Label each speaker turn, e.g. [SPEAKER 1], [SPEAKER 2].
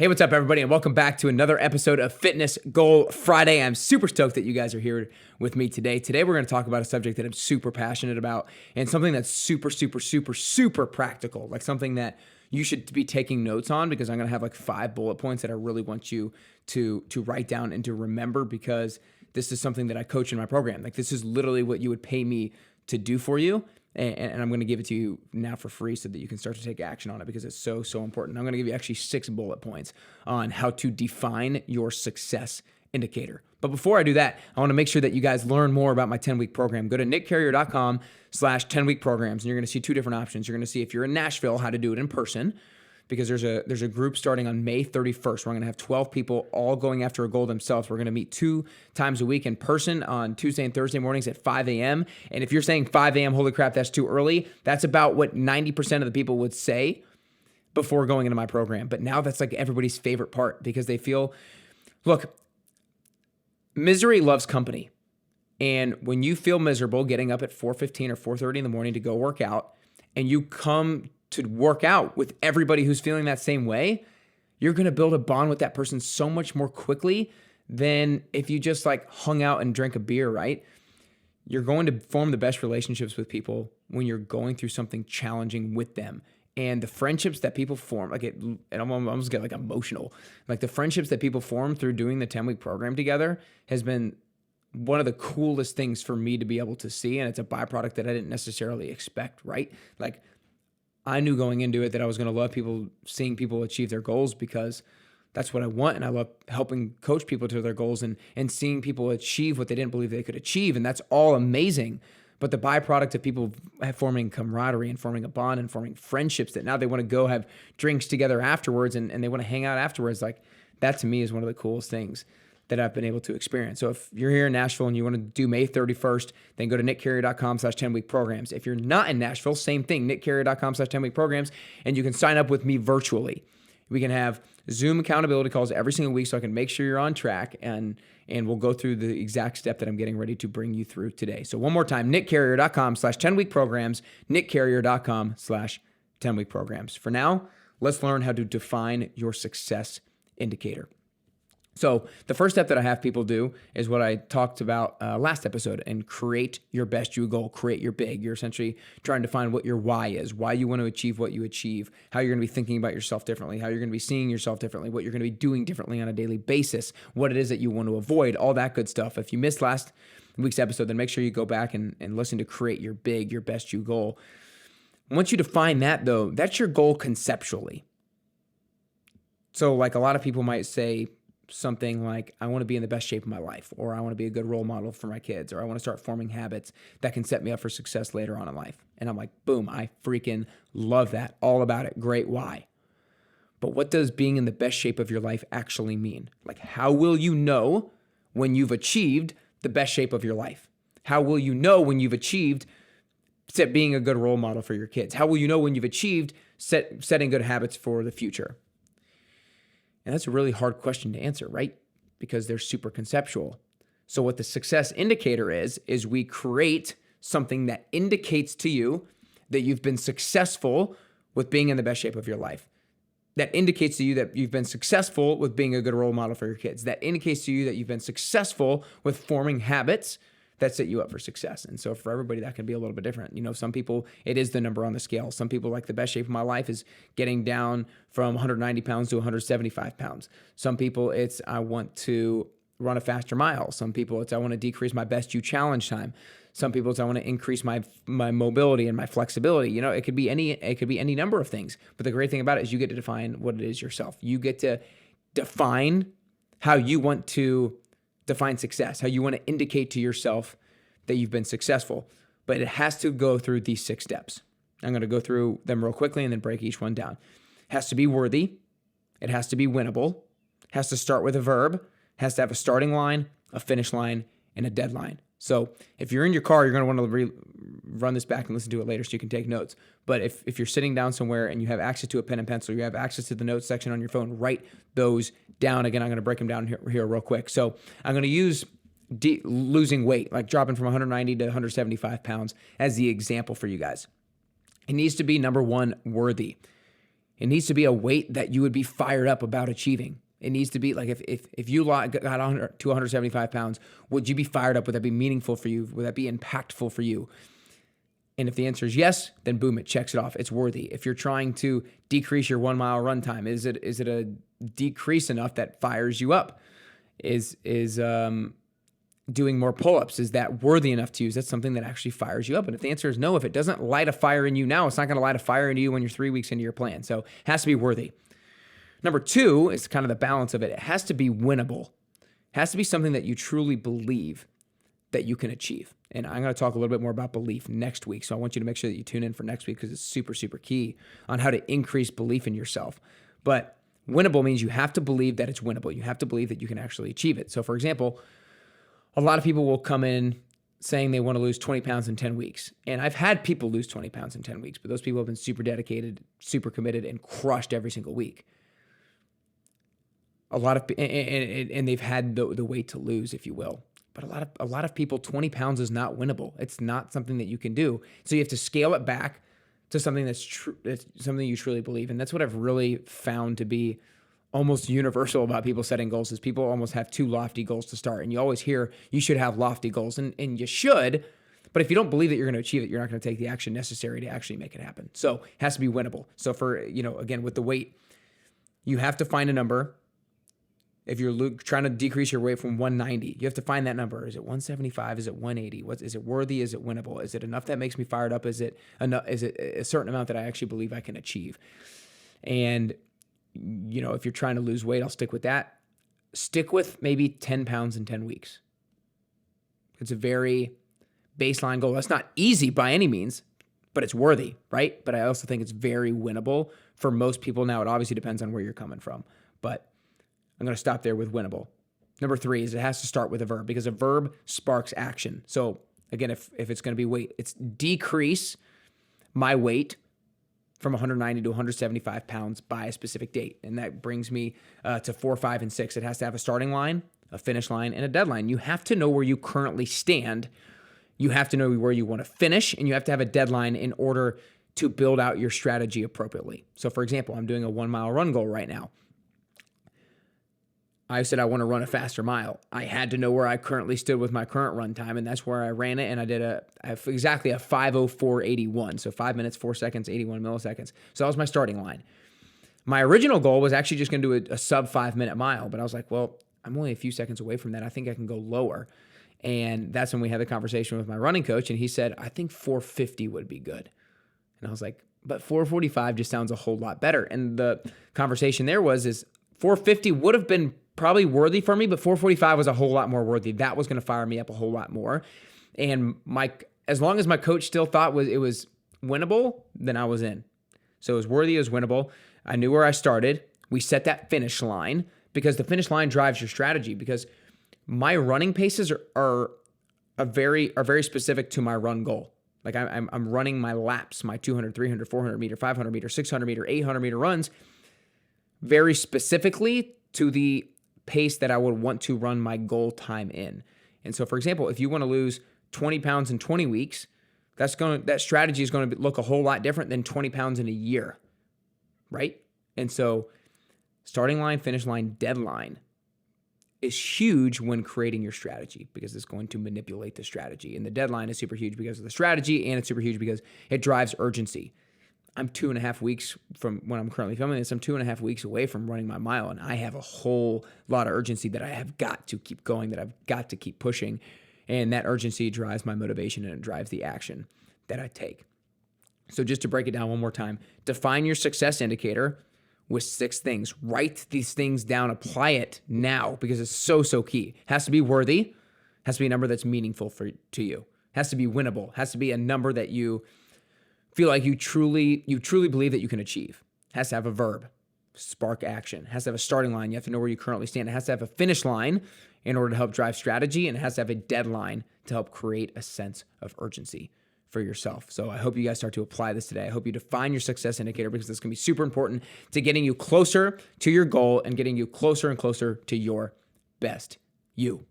[SPEAKER 1] Hey, what's up, everybody, and welcome back to another episode of Fitness Goal Friday. I'm super stoked that you guys are here with me today. Today, we're going to talk about a subject that I'm super passionate about and something that's super practical, like something that you should be taking notes on, because I'm going to have like 5 bullet points that I really want you to write down and to remember, because this is something that I coach in my program. Like, this is literally what you would pay me to do for you. And I'm going to give it to you now for free so that you can start to take action on it, because it's so important. I'm going to give you actually 6 bullet points on how to define your success indicator. But before I do that, I want to make sure that you guys learn more about my 10-week program. Go to nickcarrier.com/10-week programs, and you're going to see 2 different options. You're going to see, if you're in Nashville, how to do it in person, because there's a group starting on May 31st. We're going to have 12 people all going after a goal themselves. We're going to meet 2 times a week in person on Tuesday and Thursday mornings at 5 a.m. And if you're saying 5 a.m., holy crap, that's too early, that's about what 90% of the people would say before going into my program. But now that's like everybody's favorite part, because they feel, look, misery loves company. And when you feel miserable getting up at 4:15 or 4:30 in the morning to go work out, and you come to work out with everybody who's feeling that same way, you're going to build a bond with that person so much more quickly than if you just like hung out and drank a beer, right? You're going to form the best relationships with people when you're going through something challenging with them. And the friendships that people form, and I'm almost get like emotional. Like, the friendships that people form through doing the 10-week program together has been one of the coolest things for me to be able to see. And it's a byproduct that I didn't necessarily expect, right? Like, I knew going into it that I was going to love people, seeing people achieve their goals, because that's what I want. And I love helping coach people to their goals and seeing people achieve what they didn't believe they could achieve. And that's all amazing. But the byproduct of people forming camaraderie and forming a bond and forming friendships that now they want to go have drinks together afterwards and they want to hang out afterwards, like, that to me is one of the coolest things that I've been able to experience. So if you're here in Nashville and you want to do May 31st, then go to nickcarrier.com/10-week programs. If you're not in Nashville, same thing, nickcarrier.com/10-week programs, and you can sign up with me virtually. We can have Zoom accountability calls every single week so I can make sure you're on track, and we'll go through the exact step that I'm getting ready to bring you through today. So one more time, nickcarrier.com/10-week programs, nickcarrier.com/10-week programs. For now, let's learn how to define your success indicator. So the first step that I have people do is what I talked about last episode, and create your best you goal, create your big. You're essentially trying to find what your why is, why you want to achieve what you achieve, how you're going to be thinking about yourself differently, how you're going to be seeing yourself differently, what you're going to be doing differently on a daily basis, what it is that you want to avoid, all that good stuff. If you missed last week's episode, then make sure you go back and listen to create your big, your best you goal. Once you define that, though, that's your goal conceptually. So like, a lot of people might say something like, I want to be in the best shape of my life, or I want to be a good role model for my kids, or I want to start forming habits that can set me up for success later on in life. And I'm like, boom, I freaking love that. All about it. Great. Why? But what does being in the best shape of your life actually mean? Like, how will you know when you've achieved the best shape of your life? How will you know when you've achieved being a good role model for your kids? How will you know when you've achieved setting good habits for the future? And that's a really hard question to answer, right? Because they're super conceptual. So what the success indicator is we create something that indicates to you that you've been successful with being in the best shape of your life. That indicates to you that you've been successful with being a good role model for your kids. That indicates to you that you've been successful with forming habits that set you up for success. And so for everybody, that can be a little bit different. You know, some people, it is the number on the scale. Some people, like, the best shape of my life is getting down from 190 pounds to 175 pounds. Some people, it's, I want to run a faster mile. Some people, it's, I want to decrease my best you challenge time. Some people, it's, I want to increase my mobility and my flexibility. You know, it could be any number of things. But the great thing about it is you get to define what it is yourself. You get to define how you want to define success, how you want to indicate to yourself that you've been successful. But it has to go through these 6 steps. I'm going to go through them real quickly and then break each one down. It has to be worthy. It has to be winnable. It has to start with a verb. It has to have a starting line, a finish line, and a deadline. So if you're in your car, you're going to want to run this back and listen to it later so you can take notes. But if you're sitting down somewhere and you have access to a pen and pencil, you have access to the notes section on your phone, write those down. Again, I'm going to break them down here real quick. So I'm going to use losing weight, like dropping from 190 to 175 pounds as the example for you guys. It needs to be, number 1, worthy. It needs to be a weight that you would be fired up about achieving. It needs to be like if you got 100 to 175 pounds, would you be fired up? Would that be meaningful for you? Would that be impactful for you? And if the answer is yes, then boom, it checks it off. It's worthy. If you're trying to decrease your 1 mile run time, is it a decrease enough that fires you up? Is doing more pull-ups, is that worthy enough to use? That's something that actually fires you up. And if the answer is no, if it doesn't light a fire in you now, it's not going to light a fire into you when you're 3 weeks into your plan. So it has to be worthy. Number two is kind of the balance of it. It has to be winnable. It has to be something that you truly believe that you can achieve. And I'm going to talk a little bit more about belief next week. So I want you to make sure that you tune in for next week because it's super, super key on how to increase belief in yourself. But winnable means you have to believe that it's winnable. You have to believe that you can actually achieve it. So for example, a lot of people will come in saying they want to lose 20 pounds in 10 weeks. And I've had people lose 20 pounds in 10 weeks, but those people have been super dedicated, super committed, and crushed every single week. And they've had the weight to lose, if you will. But a lot of people, 20 pounds is not winnable. It's not something that you can do. So you have to scale it back to something that's something you truly believe. And that's what I've really found to be almost universal about people setting goals is people almost have too lofty goals to start. And you always hear you should have lofty goals, and you should, but if you don't believe that you're going to achieve it, you're not going to take the action necessary to actually make it happen. So it has to be winnable. So for, again, with the weight, you have to find a number. If you're trying to decrease your weight from 190, you have to find that number. Is it 175? Is it 180? Is it worthy? Is it winnable? Is it enough that makes me fired up? Is it enough? Is it a certain amount that I actually believe I can achieve? And if you're trying to lose weight, I'll stick with that. Stick with maybe 10 pounds in 10 weeks. It's a very baseline goal. That's not easy by any means, but it's worthy, right? But I also think it's very winnable for most people. Now, it obviously depends on where you're coming from, but I'm going to stop there with winnable. Number three is it has to start with a verb because a verb sparks action. So again, if it's going to be weight, it's decrease my weight from 190 to 175 pounds by a specific date. And that brings me to 4, 5, and 6. It has to have a starting line, a finish line, and a deadline. You have to know where you currently stand. You have to know where you want to finish, and you have to have a deadline in order to build out your strategy appropriately. So for example, I'm doing a 1 mile run goal right now. I said I want to run a faster mile. I had to know where I currently stood with my current run time, and that's where I ran it, and I did exactly a 5:04.81, so 5 minutes, 4 seconds, 81 milliseconds. So that was my starting line. My original goal was actually just going to do a sub 5 minute mile, but I was like, well, I'm only a few seconds away from that. I think I can go lower. And that's when we had the conversation with my running coach, and he said, I think 450 would be good. And I was like, but 445 just sounds a whole lot better. And the conversation there is 450 would have been probably worthy for me, but 445 was a whole lot more worthy. That was going to fire me up a whole lot more. And as long as my coach still thought it was winnable, then I was in. So it was worthy, it was winnable. I knew where I started. We set that finish line because the finish line drives your strategy, because my running paces are very specific to my run goal. Like I'm running my laps, my 200, 300, 400 meter, 500 meter, 600 meter, 800 meter runs very specifically to the pace that I would want to run my goal time in. And so, for example, if you want to lose 20 pounds in 20 weeks, that strategy is going to look a whole lot different than 20 pounds in a year, right? And so starting line, finish line, deadline is huge when creating your strategy, because it's going to manipulate the strategy. And the deadline is super huge because of the strategy, and it's super huge because it drives urgency. I'm 2.5 weeks from when I'm currently filming this. I'm 2.5 weeks away from running my mile, and I have a whole lot of urgency that I have got to keep going, that I've got to keep pushing. And that urgency drives my motivation, and it drives the action that I take. So just to break it down one more time, define your success indicator with 6 things. Write these things down, apply it now, because it's so key. It has to be worthy, has to be a number that's meaningful to you. It has to be winnable, it has to be a number that you feel like you truly believe that you can achieve. It has to have a verb, spark action. It has to have a starting line. You have to know where you currently stand. It has to have a finish line in order to help drive strategy, and it has to have a deadline to help create a sense of urgency for yourself. So I hope you guys start to apply this today. I hope you define your success indicator, because this can be super important to getting you closer to your goal and getting you closer and closer to your best you.